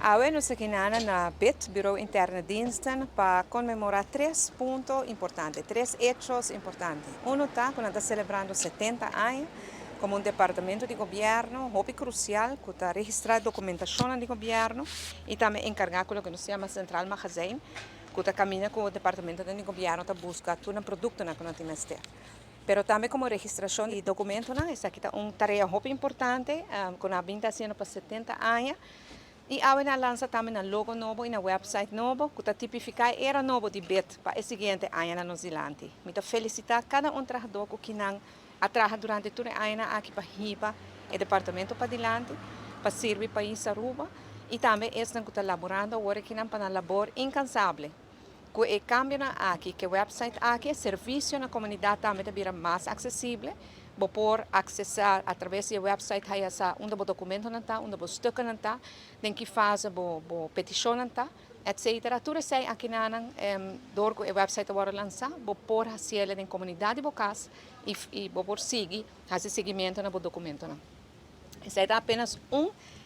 Hoy nos aqui na BIT, Bureau Interno de Diensten, para comemorar três pontos importantes, três hechos importantes. Um está, quando está celebrando 70 anos, como um departamento de governo, muito crucial, que está registrando documentação de governo e também encarregado com o que nos chama Central Magazine, que está caminhando com o departamento de governo para buscar todo o produto que nós temos. Pero também como registração de documentos, essa aqui é uma tarefa muito importante, com a vinda sendo para 70 anos. E agora lança também um logo novo e um website novo, que está tipificar era novo de BIT para o seguinte ano na Nova Zelândia. Muito felicitar cada trabalhador que não trabalha durante todo o ano aqui para riba o departamento para adiante, para servir para isso Aruba. E também estão que está laborando agora que não para uma labor incansável. Com o cambio aqui, que o website aqui, o serviço na comunidade também está mais acessível. Vou por acessar através do website aí essa onde o documento não está, onde o estudo não está, tem que fazer a petição não está, etc. Tudo isso aqui na dor o website agora lançar, vou por a cielo da comunidade vocas e vou por seguir esse seguimento no documento não. Isso é apenas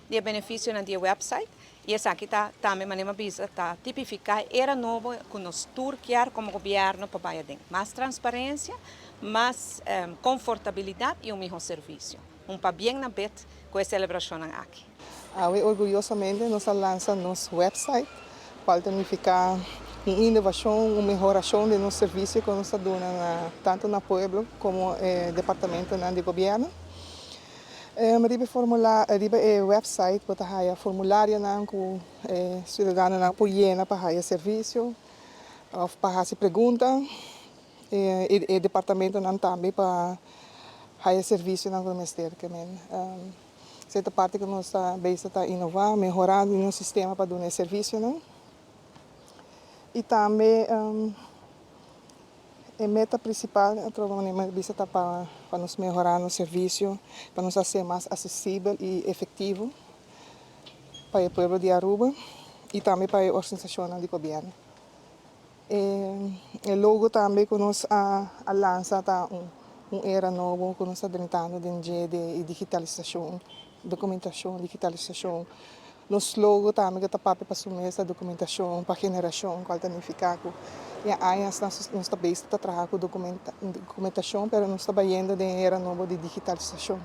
de benefício no website e essa aqui está também maneira visa está tipificar era novo com nós turquear como governo para Baiadem, mais transparência, mais confortabilidade e melhor serviço. Para bem na bet com a celebração aqui. Orgulhosamente nós lançamos nosso website para significar uma inovação, uma melhoração do nosso serviço que nós estamos dando tanto no pueblo como no departamento de governo. Riba website para haya formulário na com cidadano na poiena para haya serviço, para fazer pergunta, e departamento não também para haya serviço na ministério que certa parte que nós está inovar, melhorar o nosso sistema para dar serviço, não? E também a meta principal, é para nos melhorar o serviço, para nos ser mais acessível e efetivo para o povo de Aruba e também para a organização de governo. O logo também que nós lançamos era novo, que nós estamos tentando de digitalização, documentação, digitalização. Nosso logo também está para assumir essa documentação para a geração, qual significa que nós estamos trabalhando com documentação, mas nós estamos indo de era novo de digitalização.